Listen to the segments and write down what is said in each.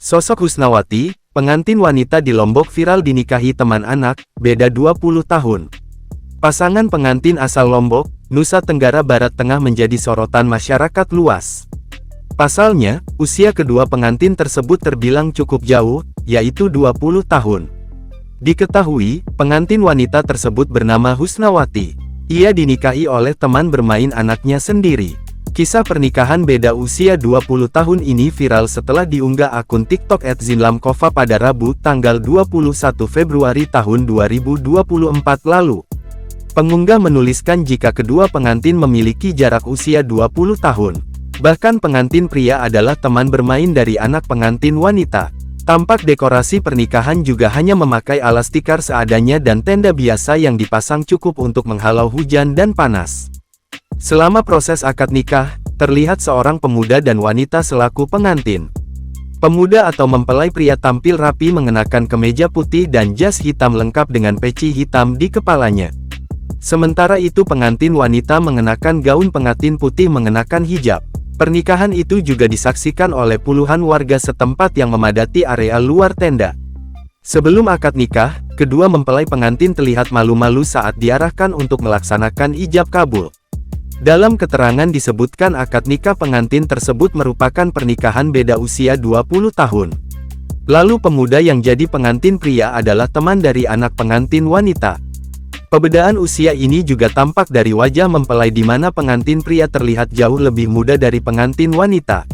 Sosok Husnawati, pengantin wanita di Lombok viral dinikahi teman anak, beda 20 tahun. Pasangan pengantin asal Lombok, Nusa Tenggara Barat Tengah menjadi sorotan masyarakat luas. Pasalnya, usia kedua pengantin tersebut terbilang cukup jauh, yaitu 20 tahun. Diketahui, pengantin wanita tersebut bernama Husnawati. Ia dinikahi oleh teman bermain anaknya sendiri. Kisah pernikahan beda usia 20 tahun ini viral setelah diunggah akun TikTok @zinlamkova pada Rabu, tanggal 21 Februari tahun 2024 lalu. Pengunggah menuliskan jika kedua pengantin memiliki jarak usia 20 tahun. Bahkan pengantin pria adalah teman bermain dari anak pengantin wanita. Tampak dekorasi pernikahan juga hanya memakai alas tikar seadanya dan tenda biasa yang dipasang cukup untuk menghalau hujan dan panas. Selama proses akad nikah, terlihat seorang pemuda dan wanita selaku pengantin. Pemuda atau mempelai pria tampil rapi mengenakan kemeja putih dan jas hitam lengkap dengan peci hitam di kepalanya. Sementara itu pengantin wanita mengenakan gaun pengantin putih mengenakan hijab. Pernikahan itu juga disaksikan oleh puluhan warga setempat yang memadati area luar tenda. Sebelum akad nikah, kedua mempelai pengantin terlihat malu-malu saat diarahkan untuk melaksanakan ijab kabul. Dalam keterangan disebutkan akad nikah pengantin tersebut merupakan pernikahan beda usia 20 tahun. Lalu pemuda yang jadi pengantin pria adalah teman dari anak pengantin wanita. Perbedaan usia ini juga tampak dari wajah mempelai di mana pengantin pria terlihat jauh lebih muda dari pengantin wanita.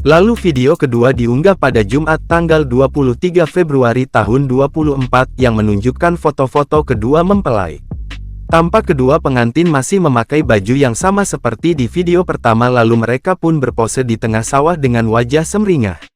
Lalu video kedua diunggah pada Jumat tanggal 23 Februari tahun 2024 yang menunjukkan foto-foto kedua mempelai. Tampak kedua pengantin masih memakai baju yang sama seperti di video pertama lalu mereka pun berpose di tengah sawah dengan wajah sumringah.